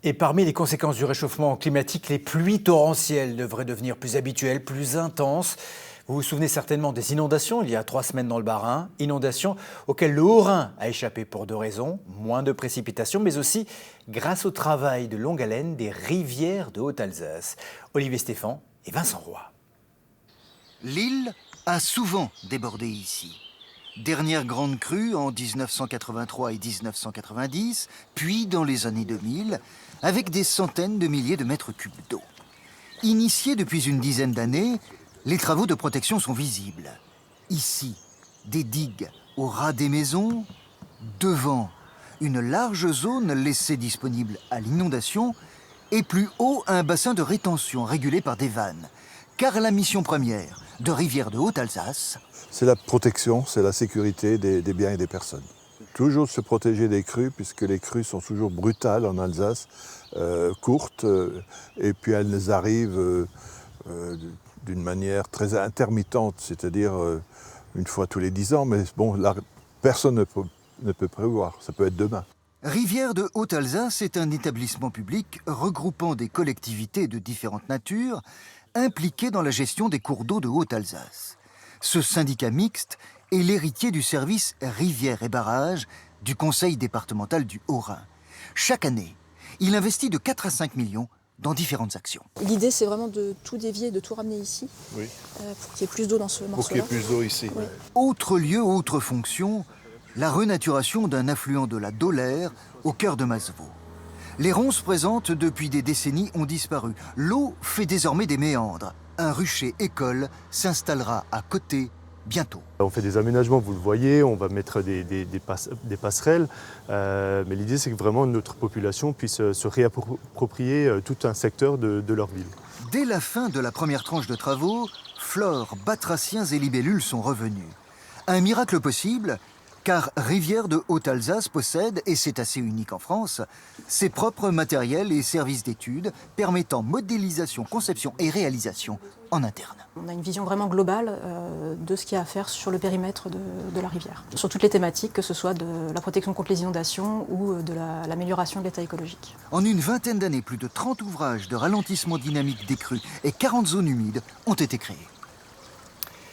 Et parmi les conséquences du réchauffement climatique, les pluies torrentielles devraient devenir plus habituelles, plus intenses. Vous vous souvenez certainement des inondations il y a 3 semaines dans le Bas-Rhin, inondations auxquelles le Haut-Rhin a échappé pour 2 raisons, moins de précipitations, mais aussi grâce au travail de longue haleine des rivières de Haute-Alsace. Olivier Stéphan et Vincent Roy. L'Ill a souvent débordé ici. Dernière grande crue en 1983 et 1990, puis dans les années 2000, avec des centaines de milliers de mètres cubes d'eau. Initiés depuis une dizaine d'années, les travaux de protection sont visibles. Ici, des digues au ras des maisons, devant, une large zone laissée disponible à l'inondation, et plus haut, un bassin de rétention régulé par des vannes. Car la mission première de Rivières de Haute-Alsace, c'est la protection, c'est la sécurité des biens et des personnes. Toujours se protéger des crues, puisque les crues sont toujours brutales en Alsace, courtes, et puis elles arrivent d'une manière très intermittente, c'est-à-dire une fois tous les 10 ans, mais bon, personne ne peut prévoir, ça peut être demain. Rivières de Haute-Alsace est un établissement public regroupant des collectivités de différentes natures impliquées dans la gestion des cours d'eau de Haute-Alsace. Ce syndicat mixte est l'héritier du service Rivières et Barrages du Conseil départemental du Haut-Rhin. Chaque année, il investit de 4 à 5 millions dans différentes actions. L'idée, c'est vraiment de tout dévier, de tout ramener ici, Oui. pour qu'il y ait plus d'eau dans ce morceau-là. Pour qu'il y ait plus d'eau ici. Oui. Autre lieu, autre fonction, la renaturation d'un affluent de la Dolère au cœur de Masevaux. Les ronces présentes depuis des décennies ont disparu. L'eau fait désormais des méandres. Un rucher-école s'installera à côté bientôt. On fait des aménagements, vous le voyez, on va mettre des passerelles, mais l'idée c'est que vraiment notre population puisse se réapproprier tout un secteur de leur ville. Dès la fin de la première tranche de travaux, flore, batraciens et libellules sont revenus. Un miracle possible, car Rivières de Haute-Alsace possède, et c'est assez unique en France, ses propres matériels et services d'études permettant modélisation, conception et réalisation en interne. On a une vision vraiment globale de ce qu'il y a à faire sur le périmètre de la rivière, sur toutes les thématiques, que ce soit de la protection contre les inondations ou de l'amélioration de l'état écologique. En une vingtaine d'années, plus de 30 ouvrages de ralentissement dynamique des crues et 40 zones humides ont été créés.